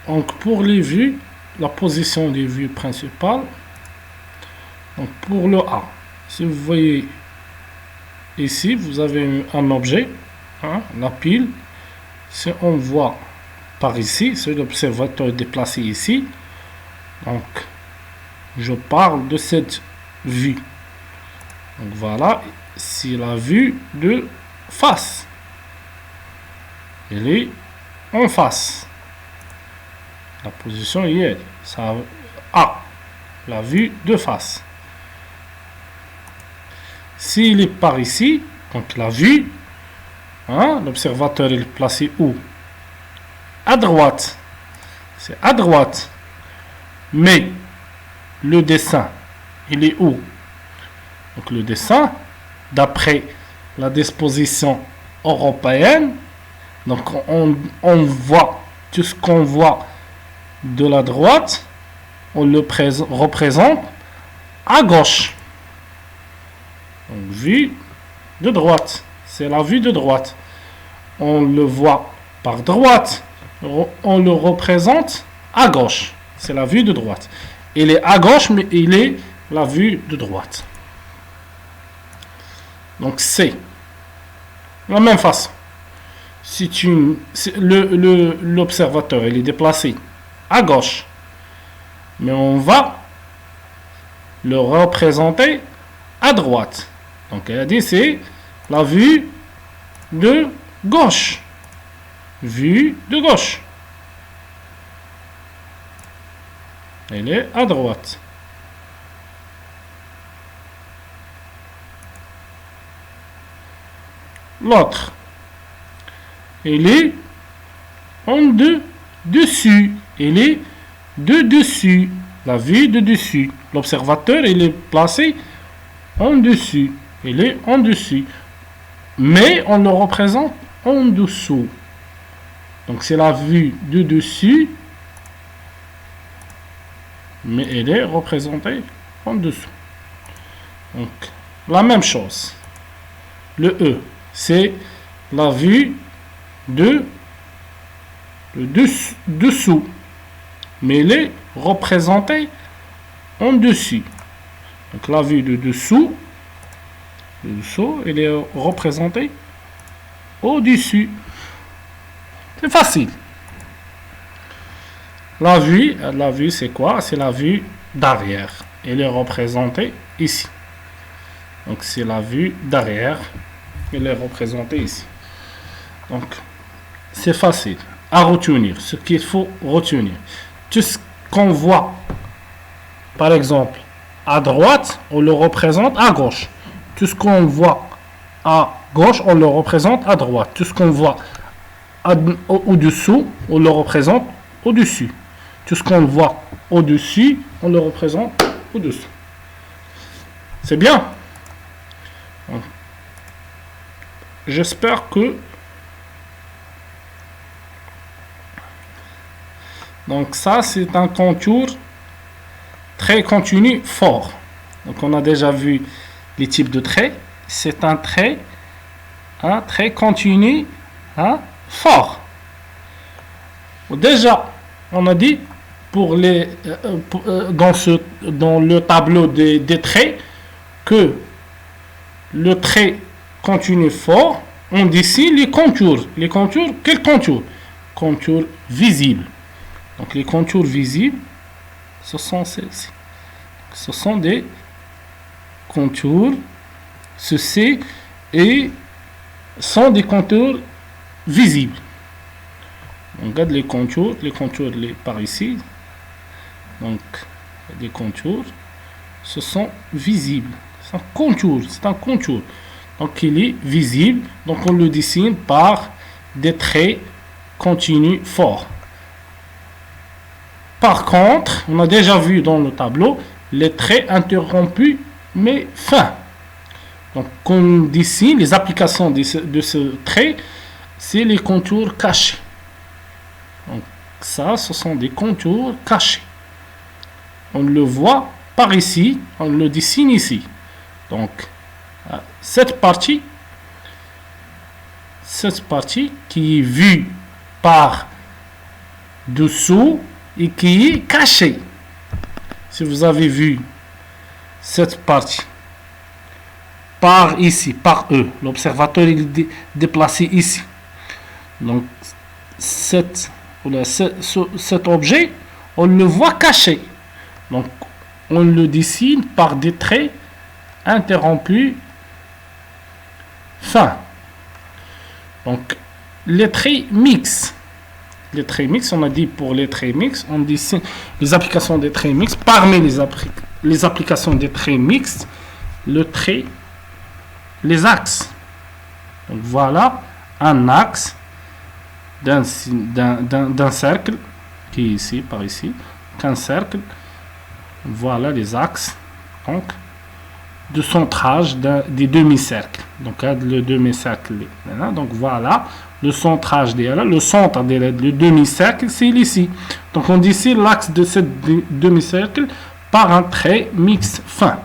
Donc pour les vues, la position des vues principales, donc pour le A, si vous voyez ici, vous avez un objet, hein, la pile. Si on voit par ici, c'est l'observateur déplacé ici, donc je parle de cette vue. Donc voilà, c'est la vue de face. Elle est en face. La position est ça A, la vue de face. S'il est par ici, donc la vue, hein, l'observateur est placé où? À droite. C'est à droite. Mais le dessin, il est où? Donc le dessin, d'après la disposition européenne, donc on voit tout ce qu'on voit de la droite, on le représente à gauche. Donc vue de droite, c'est la vue de droite. On le voit par droite, on le représente à gauche. C'est la vue de droite. Il est à gauche, mais il est la vue de droite. Donc c'est la même façon. Si l'observateur il est déplacé à gauche, mais on va le représenter à droite. Donc elle a dit c'est la vue de gauche. Vue de gauche. Elle est à droite. L'autre, elle est en dessus. Elle est de dessus. La vue de dessus. L'observateur, il est placé en dessus. Il est en dessus. Mais on le représente en dessous. Donc c'est la vue de dessus. Mais elle est représentée en dessous. Donc la même chose. Le E, c'est la vue de dessous. Mais elle est représentée en dessus. Donc la vue de dessous, elle est représentée au-dessus. C'est facile. La vue c'est quoi? C'est la vue d'arrière. Elle est représentée ici. Donc c'est la vue d'arrière. Elle est représentée ici. Donc c'est facile à retenir. Ce qu'il faut retenir. Tout ce qu'on voit, par exemple, à droite, on le représente à gauche. Tout ce qu'on voit à gauche, on le représente à droite. Tout ce qu'on voit au-dessous, on le représente au-dessus. Tout ce qu'on voit au-dessus, on le représente au-dessous. C'est bien. J'espère que... Donc ça, c'est un contour très continu, fort. Donc on a déjà vu les types de traits. C'est un trait continu, fort. Déjà, on a dit pour les dans le tableau des traits que le trait continu fort, on dessine les contours. Les contours, quels contours? Contours visibles. Donc les contours visibles, ce sont ceux-ci. Ce sont des contours, ceux-ci, et sont des contours visibles. On regarde les contours par ici. Donc des contours, ce sont visibles. C'est un contour. Donc il est visible. Donc on le dessine par des traits continus forts. Par contre, on a déjà vu dans le tableau les traits interrompus mais fins. Donc on dessine les applications de ce trait, c'est les contours cachés. Donc ça, ce sont des contours cachés. On le voit par ici, on le dessine ici. Donc cette partie qui est vue par dessous et qui est caché. Si vous avez vu cette partie par ici, par E, l'observateur est déplacé ici. Donc cet objet, on le voit caché. Donc on le dessine par des traits interrompus fins. Donc les traits mixtes. Les traits mixtes, on a dit pour les traits mixtes, on dessine les applications des traits mixtes. Parmi les applications des traits mixtes, les axes. Donc voilà un axe d'un cercle qui est ici, par ici, qu'un cercle. Voilà les axes donc de centrage des demi-cercles. Donc le demi-cercle. Donc voilà le centrage le centre du demi-cercle, c'est ici. Donc on dessine l'axe de ce demi-cercle par un trait mixte fin.